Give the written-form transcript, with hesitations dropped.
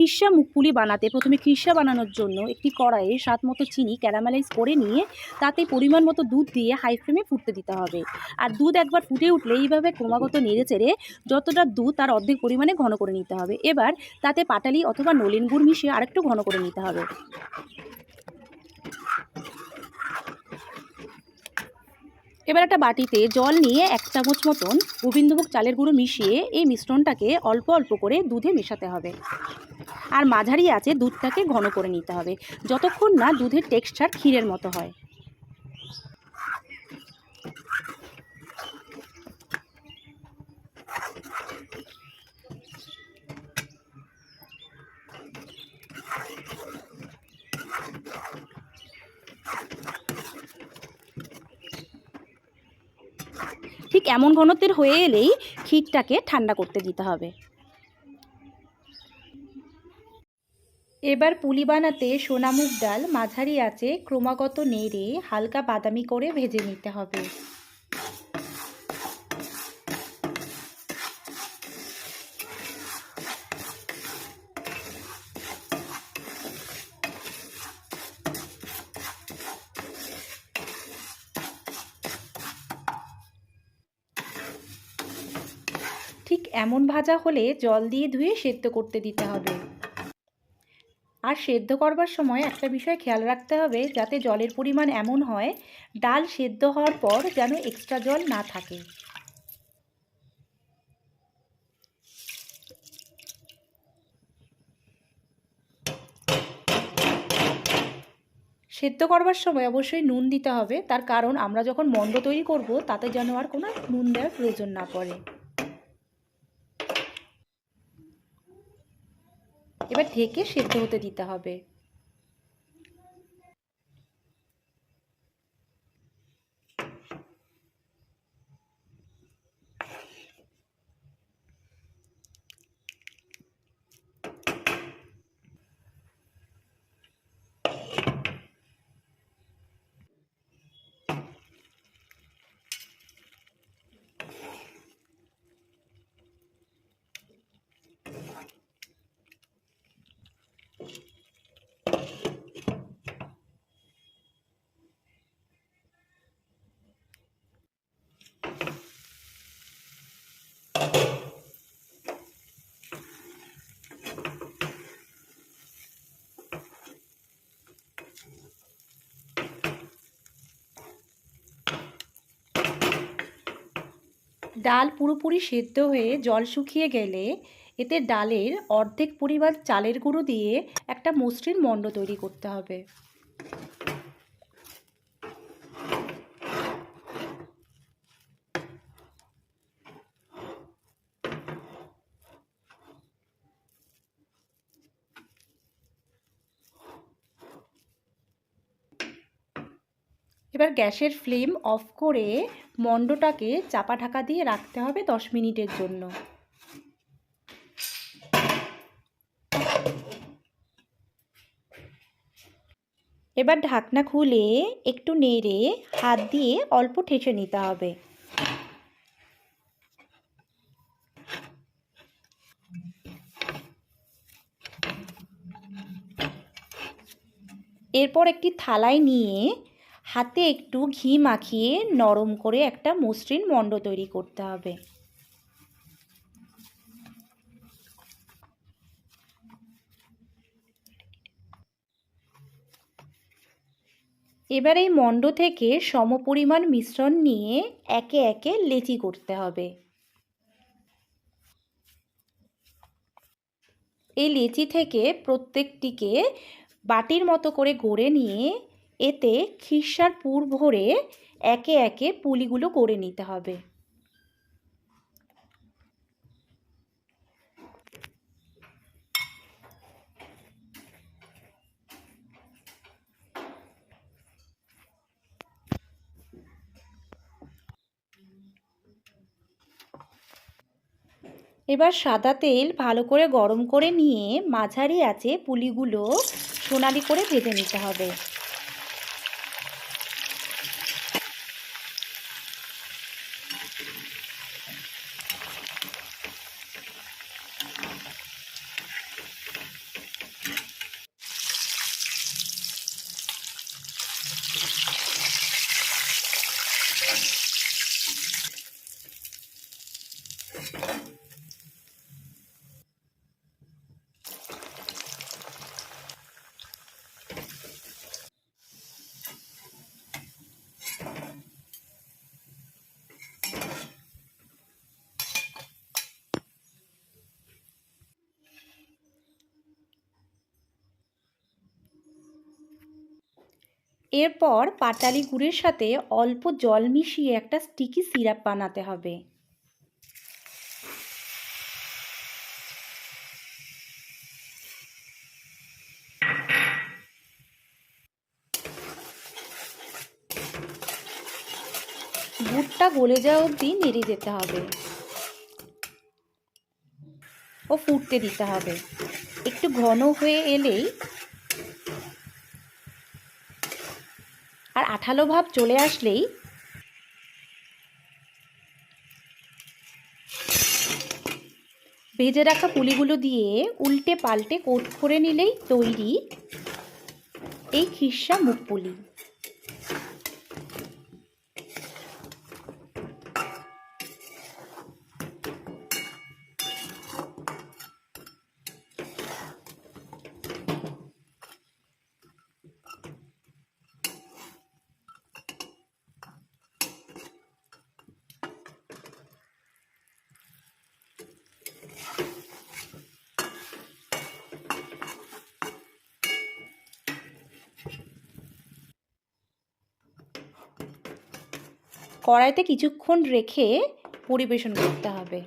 খিরসা মুখপুলি বানাতে প্রথমে খিরসা বানানোর জন্য একটি কড়াইয়ে স্বাদ মতো চিনি ক্যারামেলাইজ করে নিয়ে তাতে পরিমাণ মতো দুধ দিয়ে হাই ফ্লেমে ফুটতে দিতে হবে। আর দুধ একবার ফুটে উঠলে এইভাবে ক্রমাগত নেড়ে চেড়ে যতটা দুধ তার অর্ধেক পরিমাণে ঘন করে নিতে হবে। এবার তাতে পাটালি অথবা নলেন গুড় মিশিয়ে আরেকটু ঘন করে নিতে হবে। এবার একটা বাটিতে জল নিয়ে 1 চামচ মতন গোবিন্দভোগ চালের গুঁড়ো মিশিয়ে এই মিশ্রণটাকে অল্প অল্প করে দুধে মেশাতে হবে। আর মাঝারি আঁচে দুধটাকে ঘন করে নিতে হবে যতক্ষণ না দুধের টেক্সচার ক্ষীরের মতো হয়। ঠিক এমন ঘনত্বের হয়ে এলেই ক্ষীরটাকে ঠান্ডা করতে দিতে হবে। এবার পুলি বানাতে সোনামুগ ডাল মাঝারি আঁচে ক্রমাগত নেড়ে হালকা বাদামি করে ভেজে নিতে হবে। ঠিক এমন ভাজা হলে জল দিয়ে ধুয়ে সেদ্ধ করতে দিতে হবে। আর সেদ্ধ করবার সময় একটা বিষয় খেয়াল রাখতে হবে যাতে জলের পরিমাণ এমন হয় ডাল সেদ্ধ হওয়ার পর যেন এক্সট্রা জল না থাকে। সেদ্ধ করবার সময় অবশ্যই নুন দিতে হবে, তার কারণ আমরা যখন মণ্ড তৈরি করব তাতে যেন আর কোনো নুন দেওয়ার প্রয়োজন না পড়ে। এবার ঢেকে সেদ্ধ হতে দিতে হবে। ডাল পুরোপুরি সেদ্ধ হয়ে জল শুকিয়ে গেলে এতে ডালের অর্ধেক পরিমাণ চালের গুঁড়ো দিয়ে একটা মসৃণ মণ্ড তৈরি করতে হবে। এবার গ্যাসের ফ্লেম অফ করে মণ্ডটাকে চাপা ঢাকা দিয়ে রাখতে হবে 10 মিনিটের জন্য। এবার ঢাকনা খুলে একটু নেড়ে হাত দিয়ে অল্প ঠেসে নিতে হবে। এরপর একটি থালায় নিয়ে হাতে একটু ঘি মাখিয়ে নরম করে একটা মসৃণ মণ্ড তৈরি করতে হবে। এবার এই মণ্ড থেকে সমপরিমাণ মিশ্রণ নিয়ে একে একে লেচি করতে হবে। এই লেচি থেকে প্রত্যেকটিকে বাটির মতো করে গড়ে নিয়ে এতে খিরসার পুর ভরে একে একে পুলিগুলো করে নিতে হবে। এবার সাদা তেল ভালো করে গরম করে নিয়ে মাঝারি আঁচে পুলিগুলো সোনালি করে ভেজে নিতে হবে। এরপর পাটালি গুড়ের সাথে অল্প জল মিশিয়ে একটা স্টিকি সিরাপ বানাতে হবে। গুড়টা গলে যাওয়া অবধি নেড়ে যেতে হবে ও ফুটতে দিতে হবে। একটু ঘন হয়ে এলেই আর আঠালো ভাব চলে আসলেই ভেজে রাখা পুলিগুলো দিয়ে উল্টে পাল্টে কোট করে নিলেই তৈরি এই খিরসা মুগ পুলি। কড়াইতে কিছুক্ষণ রেখে পরিবেশন করতে হবে।